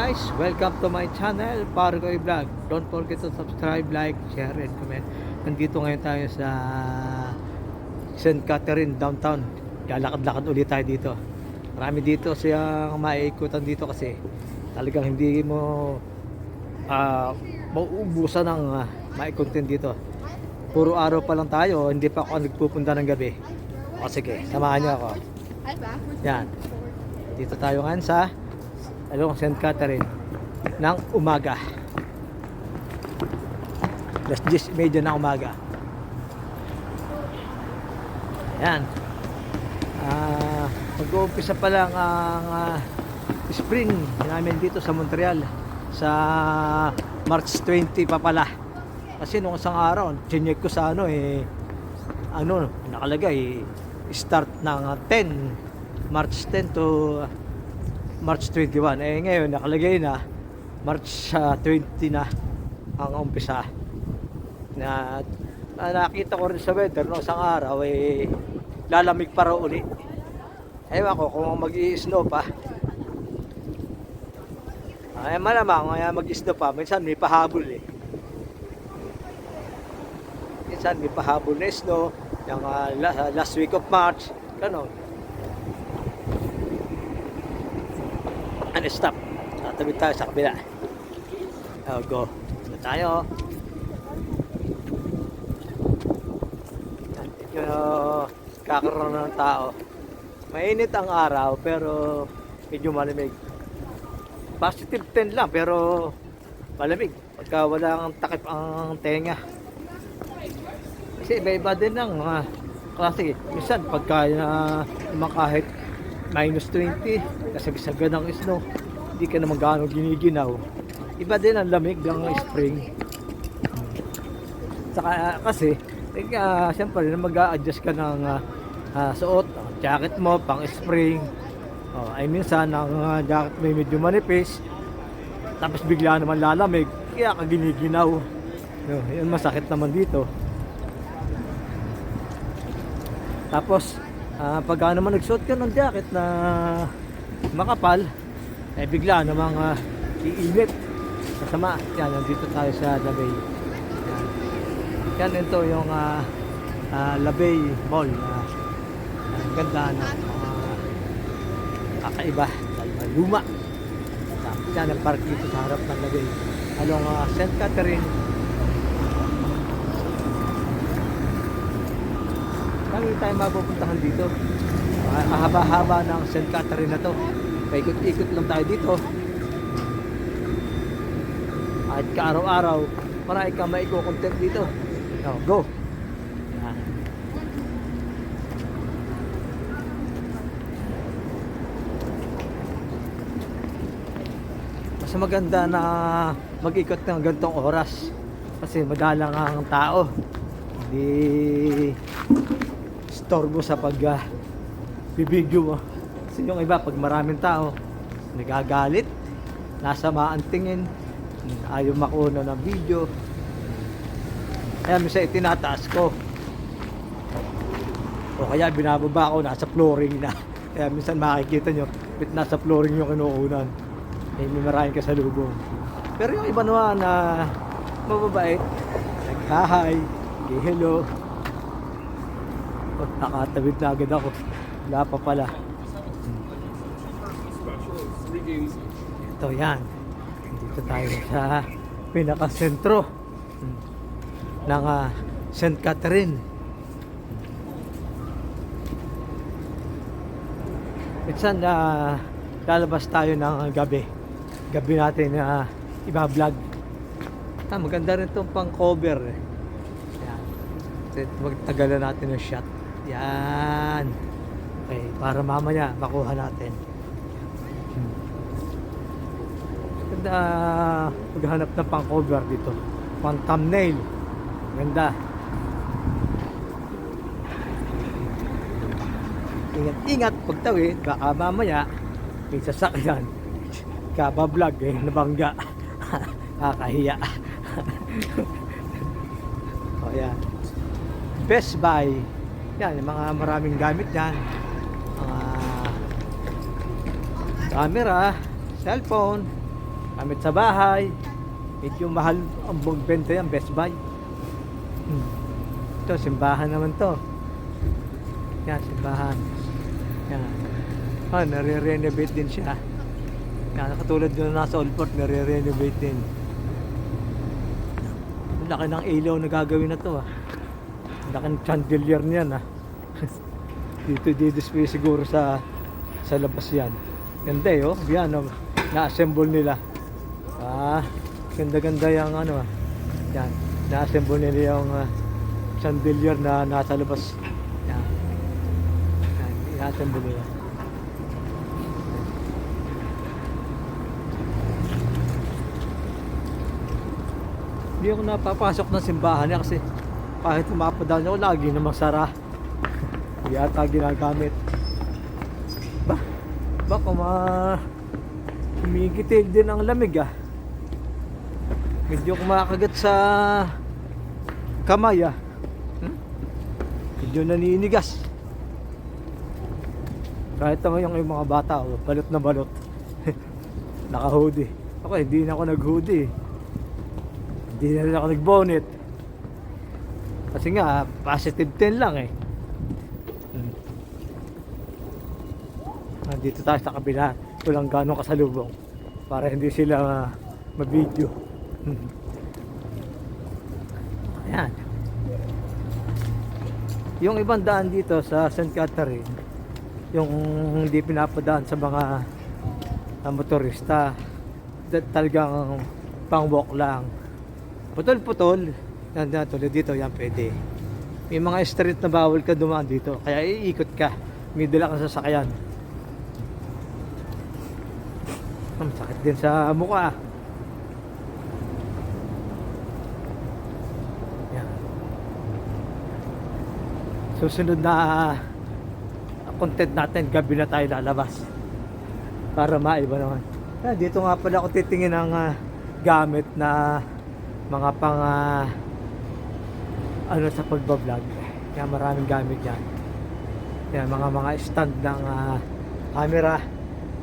guys, welcome to my channel, Pargoy Vlog. Don't forget to subscribe, like, share, and comment. Nandito ngayon tayo sa St. Catherine, downtown. Lalakad-lakad ulit tayo dito. Marami dito siyang maiikutan dito kasi talagang hindi mo mauubusan ng maikontent dito. Puro araw pa lang tayo, hindi pa ako nagpupunta ng gabi. O sige, samahan niyo ako. Yan. Dito tayo ngayon sa St. Catherine ng umaga. Alas 10:30 ng umaga. Ayan. Mag-uumpisa pa lang ang spring namin dito sa Montreal sa March 20 pa pala. Kasi nung isang araw, chinek ko sa nakalagay start ng 10 March 10 to March 21. Ngayon nakalagay na March 20 na ang umpisa. Nakita ko rin sa weather nung isang araw lalamig pa raw uli. Ewan ko kung mag-i-snow pa. Malamang mag-i-snow pa. Minsan may pahabol Minsan may pahabol na snow. Yung last week of March. Ganon. Stop. Tabi tayo sa kabila. Go. Dito tayo. Kakaroon ng tao. Mainit ang araw pero medyo malamig. Positive 10 lang pero malamig. Pagka walang takip ang tenga. Kasi iba-iba din ang klase. Minsan pagka kahit minus 20, kasagsagan ng snow, hindi ka naman gaano giniginaw. Iba din ang lamig ng spring. Saka kasi siyempre mag-a-adjust ka ng suot, jacket mo pang spring. Ay minsan ang jacket may medyo manipis, tapos bigla naman lalamig, kaya ka giniginaw. Yun masakit naman dito. Tapos pag naman nagsuot ka ng jacket na makapal, bigla namang iinit. Masama. Yan, nandito tayo sa Labay. Yan, ito yung Labay Mall. Ang ganda na kakaiba. Luma. Yan, ang park dito sa harap ng Labay. Along St. Catherine. Kami tayo mapupuntahan dito. Haba-haba ng St. Catherine na to. Paikot-ikot lang tayo dito. At kaaraw-araw, marami ka maiko-content dito. Go! Yan. Mas maganda na mag-ikot ng gantong oras. Kasi madalang ang tao. Hindi storbo sa bibidyo mo. Kasi yung iba pag maraming tao nagagalit, nasamaan tingin, ayaw makuha ng video, kaya minsan itinataas ko o kaya binababa ko, nasa flooring na. Kaya minsan makikita nyo nasa flooring yung kinukunan, may maraming kasalubong. Pero yung iba naman na mababait, naghahay, hello. Nakatabit na agad ako. Wala pa pala. Ito yan. Dito tayo sa pinakasentro ng St. Catherine. Minsan lalabas tayo ng gabi. Gabi natin iba-vlog. Maganda rin itong pang cover. Magtagalan natin ng shot. Yan. Okay, para mamaya makuha natin. Ganda maghanap ng pang cover dito. Pang thumbnail. Ganda. Ingat-ingat pagtawid, baka mamaya may sasakyan. Kaba-vlog nabangga. Kakahiya. Yan. Best Buy. Yan, yung mga maraming gamit yan. Mga camera, cellphone, gamit sa bahay. Medyo mahal ang benta yan, Best Buy. Ito, simbahan naman to. Yan, simbahan. Yan. Nare-renovate din siya. Yan, katulad doon nasa Old Port, nare-renovate din. Ang laki ng ilaw na gagawin na to. Ang laki ng chandelier niyan. Dito siguro sa labas yan. Ganda oh. Yan, na-assemble nila. Ganda-ganda yung yan. Na-assemble nila yung chandelier na nasa labas. Yan. Yan, na-assemble nila. Hindi ako napapasok ng simbahan niya kasi kahit umapadaan ako, lagi namang sara. Hindi ata ginagamit. Baka humigitil din ang lamig Medyo kumakagat sa kamay Medyo naninigas. Kahit naman yung mga bata balot na balot. Naka-hoodie. Ako hindi na ako nag-hoodie. Hindi na rin ako nag-bonnet. Kasi nga positive 10 lang Dito tayo sa kabila. Walang ganong kasalubong para hindi sila ma-video. Ayan. Yung ibang daan dito sa St. Catherine, yung hindi pinapadaan sa mga motorista, talagang pang walk lang. Putol-putol. Yan, tulad dito, yan pwede. May mga street na bawal ka dumaan dito, kaya iikot ka. May dala kang sasakyan. Sakit din sa mukha. Yan. Susunod na content natin, gabi na tayo lalabas para maiba naman. Dito nga pala ako titingin ng gamit na mga pang sa pagbablog. Kaya maraming gamit yan. Yan, mga stand ng camera.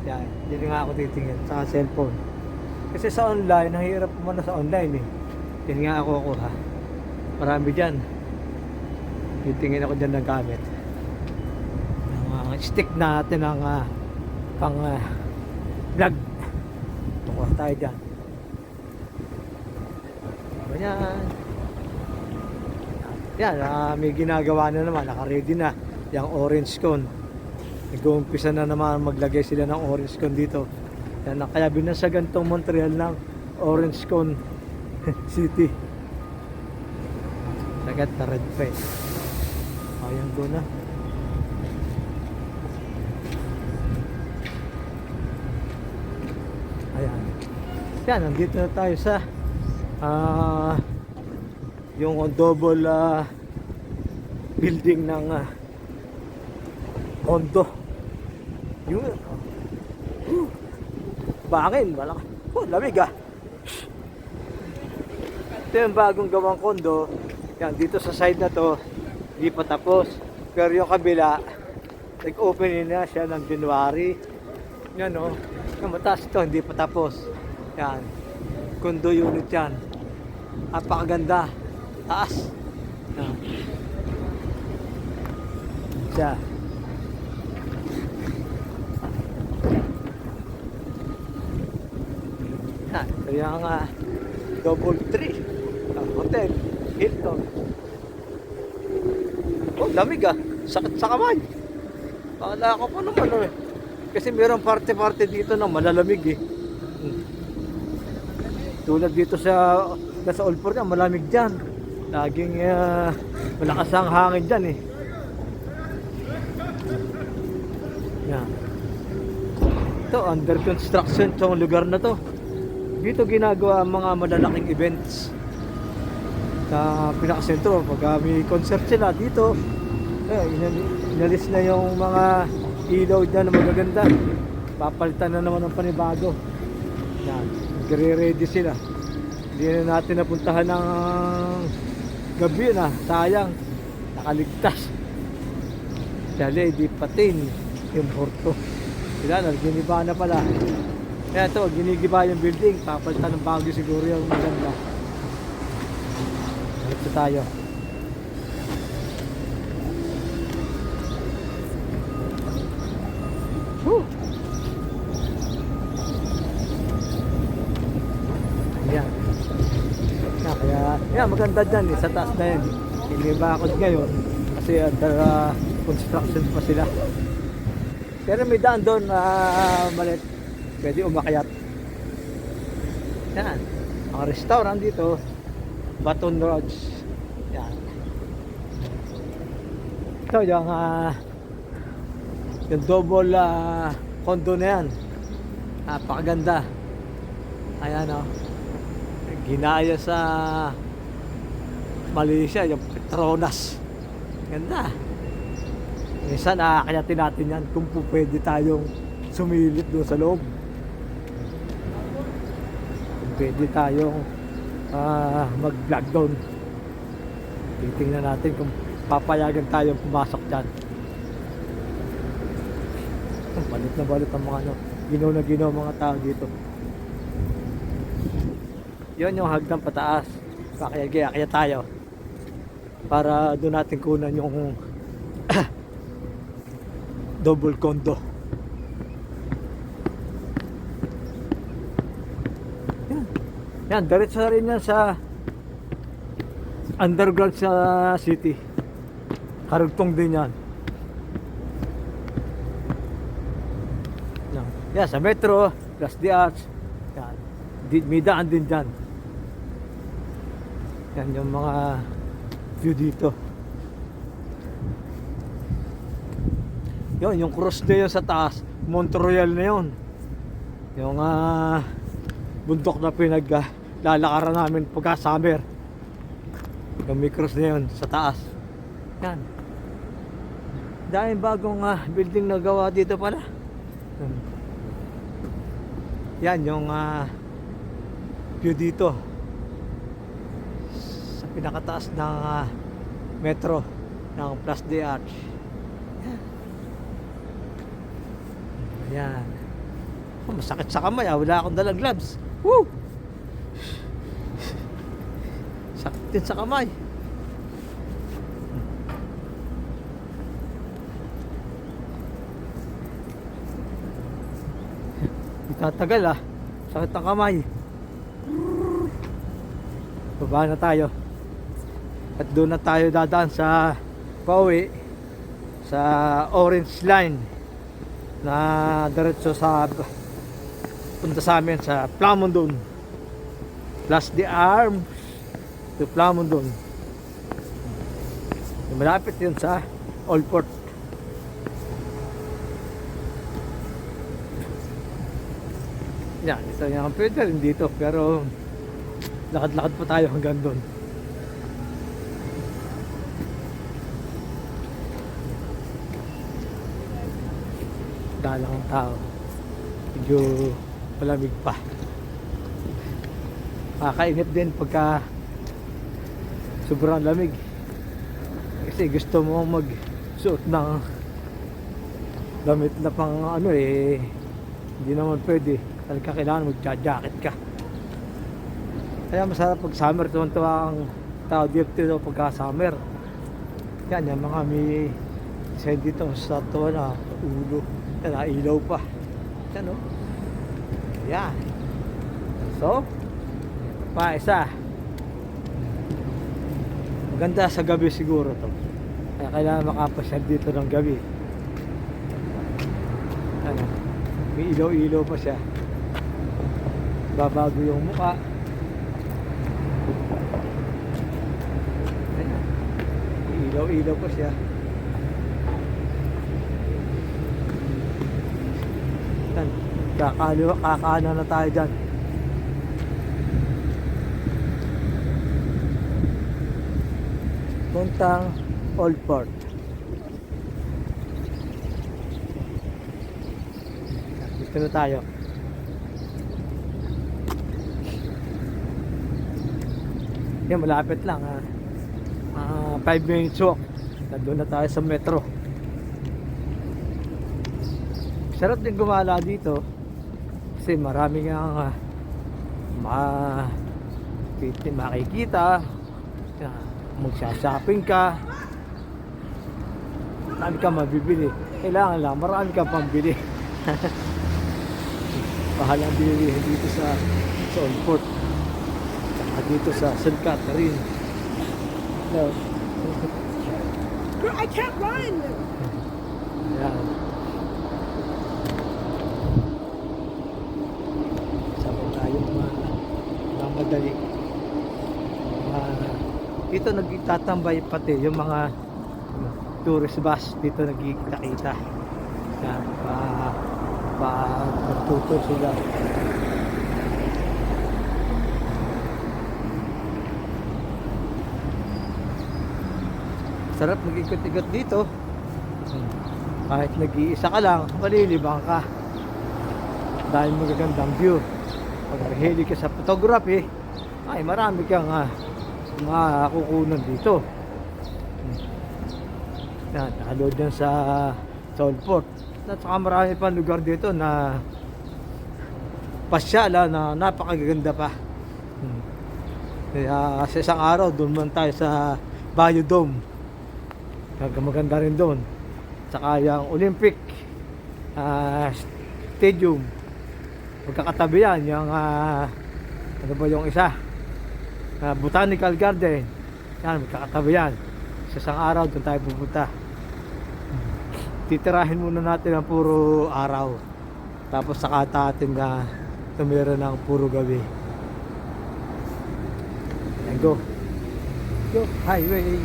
Yan, dito nga ako titingin sa cellphone. Kasi sa online, nahihirap mo na sa online Yan nga ako marami dyan. Titingin ako dyan ng gamit. Yung stick natin ng pang vlog. Tukuha tayo dyan. Yan. Yan, may ginagawa na naman. Naka-ready na. Yung orange cone. Nag-uumpisa na naman maglagay sila ng orange cone dito. Yan, kaya binasagan tong Montreal ng orange cone city. Sagat na red face. Ayan ko na. Ayan. Yan, nandito na tayo sa yung double building ng condo. Yun. Bangin, malaki. Lamig Ito yung bagong gawang condo. Yan, dito sa side na to, hindi pa tapos. Pero yung kabila, nag-open na siya ng January. Yan yung mataas ito, hindi pa tapos. Yan, condo unit yan. Napakaganda. Taas. Yan. Siya. Ito yung double tree hotel Hilton. Lamig sakit sa kamay. Akala ko pa naman kasi mayroong parte dito na malalamig tulad dito sa Old Port malamig dyan. Laging malakas ang hangin dyan Yan. Ito under construction itong lugar na to. Dito ginagawa ang mga malalaking events sa pinakasentro. Pag may concert sila dito, inalis na yung mga ilaw dyan na magaganda. Papalitan na naman ng panibago. Yan, nagre-ready sila. Hindi na natin napuntahan ng gabi sayang, nakaligtas. Dali, di patin yung porto. Sila, naginiba na pala. Kaya ito, ginigiba yung building. Papalitan ng bagyo siguro yung maganda. Ito tayo. Woo! Ayan. Kaya, yan, maganda dyan sa taas na yan. Inibakod ngayon kasi under construction pa sila. Pero may daan doon na malit. Pwede umakyat. Yan. Ang restaurant dito, Baton Rouge. Yan. Ito yung double condo na yan. Napakaganda. Ayan o. Ginaya sa Malaysia, yung Petronas. Ganda. Minsan aakyatin natin yan kung pwede tayong sumilip doon sa loob. Kung pwede tayong mag-vlog doon. Titingnan natin kung papayagan tayong pumasok dyan. Balit na balit ang mga ginaw na ginaw mga tao dito. Yun yung hagdan pataas. Kaya tayo para doon natin kunan yung double condo. Yan, diretso na rin yan sa underground sa city. Karugtong din yan. Yan, sa metro, plus the arts. Yan, may daan din dyan. Yan yung mga view dito. Yun, yung cross na yun sa taas, Montreal na yun. Yung bundok na lalakaran namin pagka summer. Yung may cross na yun sa taas. Yan. Dahil bagong building na gawa dito pala. Yan yung view dito sa pinakataas ng metro ng Place des Arts. Yan. Oh, masakit sa kamay, wala akong dalang gloves. Woo! Sakit din sa kamay. Tatagal sakit ang kamay. Baba na tayo at doon na tayo dadaan sa pauwi sa orange line na diretso sa punta sa amin sa Plamondon, Place des Armes to Plamondon. Malapit yun sa Old Port. Yan, ito yung pwede rin dito pero lakad-lakad pa tayo hanggang doon. Dalang ang tao. Medyo malamig pa. Kakainit din pagka sobrang lamig. Kasi gusto mo magsuot ng damit na pang hindi naman pwede. Talaga kailangan mag-jacket ka. Kaya masarap pag summer, tuwan-tuwa ang tao dito pagka summer. Yan, yung mga may isa dito sa tuwa na ulo. Yan, ilaw pa. Yan, yan. So, pa isa. Maganda sa gabi siguro to. Kaya kailangan makapasyal dito ng gabi. Ano, may ilaw-ilaw pa siya. Babago yung mukha. Ayan. Ilaw-ilaw pa siya. Ayan. Kakana na tayo dyan. Puntang Old Port. Dito na tayo. Yan, malapit lang 5 minutes walk. Nandun na tayo sa metro. Sarap din gumala dito Kasi maraming ang makikita, magsha-shopping ka, marami kang mabibili. Kailangan lang marami kang pambili. Pahalang bilihin dito sa Old Port at dito sa St. Catherine. No. Girl, I can't run. Ayan. Sabay tayo mamadali. Dito nagtatambay pati yung mga tourist bus. Dito nagkikita-kita. Yan, magtuto sila. Sarap mag-ikot-ikot dito. Kahit nag-iisa ka lang, malilibang ka dahil magagandang view. Pag mahilig ka sa photography, ay marami kang makukunan dito. Yan, nakaload yan sa Old Port. At saka marami pang lugar dito na pasyala na napakaganda pa. Kaya sa isang araw doon man tayo sa Bayo Dome. Maganda rin doon. Saka yung Olympic Stadium, magkakatabi yan. Yung ano ba yung isa, Botanical Garden, yan, magkakatabi yan. Sa isang araw doon tayo pupunta. Titirahin muna natin ang puro araw, tapos saka natin na tumira ng puro gabi. And go highway.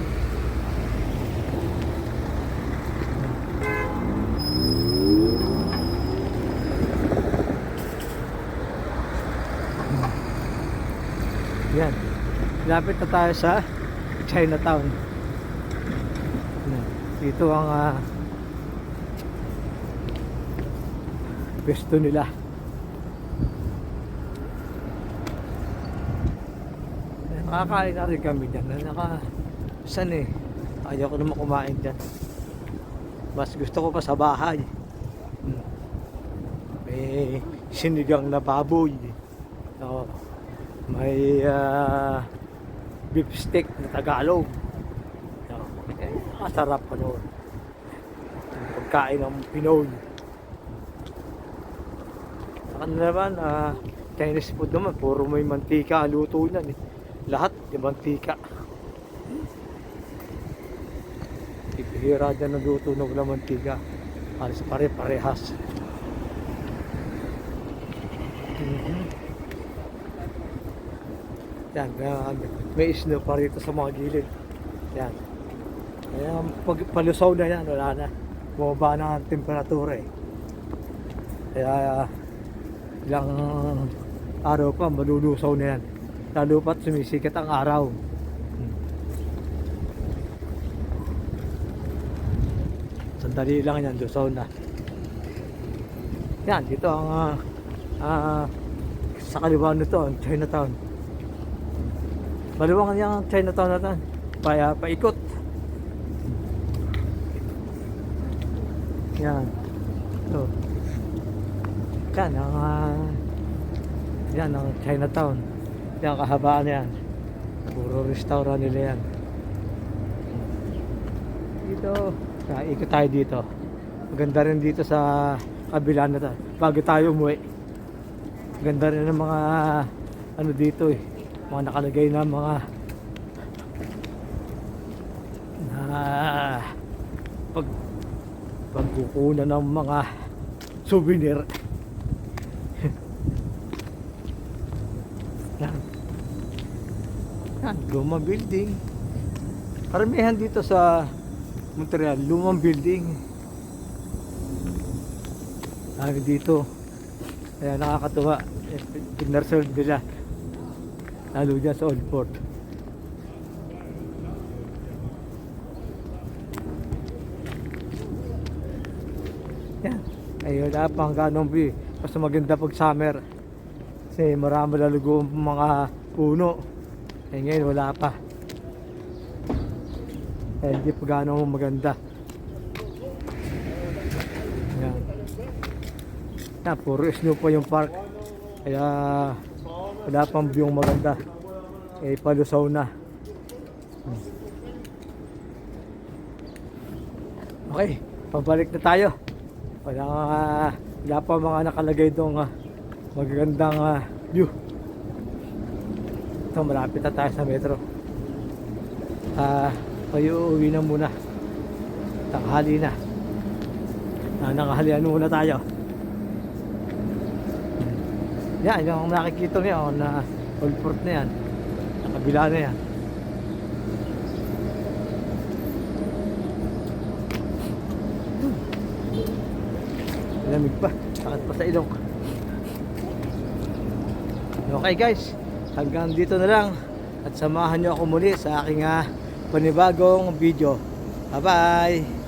Yan, lapit na tayo sa Chinatown. Dito ang pwesto nila. Nakakain na rin kami dyan. Saan ayaw ko naman kumain dyan. Mas gusto ko pa sa bahay. May sinigang na baboy. May beef steak na Tagalog. Masarap pa noon. Pagkain ng Pinoy. Saka naman Chinese food naman, puro may mantika ang luto niyan. Lahat yung mantika. Ipihira dyan ang luto na wala mantika. Halos pare-parehas. Yan, may snow pa rito sa mga gilid. Yan. Kaya pag palusaw na yan, wala na. Bumaba na ang temperatura Kaya ilang araw pa malulusaw na yan. Lalo pa't sumisikat ang araw. Sandali lang yan, lusaw na. Yan, dito ang sa kaliwa nito, ang Chinatown. Maluwang yung Chinatown natin. Paikot. Yan. Ito. Yan ang Chinatown. Yan kahabaan yan. Puro restaurant nila yan. Dito. Ikot tayo dito. Maganda rin dito sa kabila na to. Bago tayo umuwi. Ganda rin ng mga ano dito mga nakalagay na mga pagkukunan ng mga souvenir. Yan. Yan, lumang building. Karamihan dito sa Montreal, lumang building. Lagi dito. Kaya nakakatuwa. Pinarserve nila. Lalo dyan sa Old Port. Yan. Ay wala pang ganong view. Basta maganda pag summer. Kasi marami lalugo mga puno. Ay ngayon wala pa. Eh hindi pa ganong maganda. Yan. Na, puro snow po yung park. Kaya wala pang view maganda. Eh, palusaw na. Okay, pabalik na tayo. Wala pa mga nakalagay doong magagandang view. Ito, malapit na tayo sa metro. Tayo uwi na muna. Tanghali na. Nanghalian muna tayo. Yan, yung nakikita niyo na Old Port na yan. Nakabila na yan. Lamig pa. Sakit pa sa ilong. Okay guys, hanggang dito na lang. At samahan nyo ako muli sa aking panibagong video. Bye bye!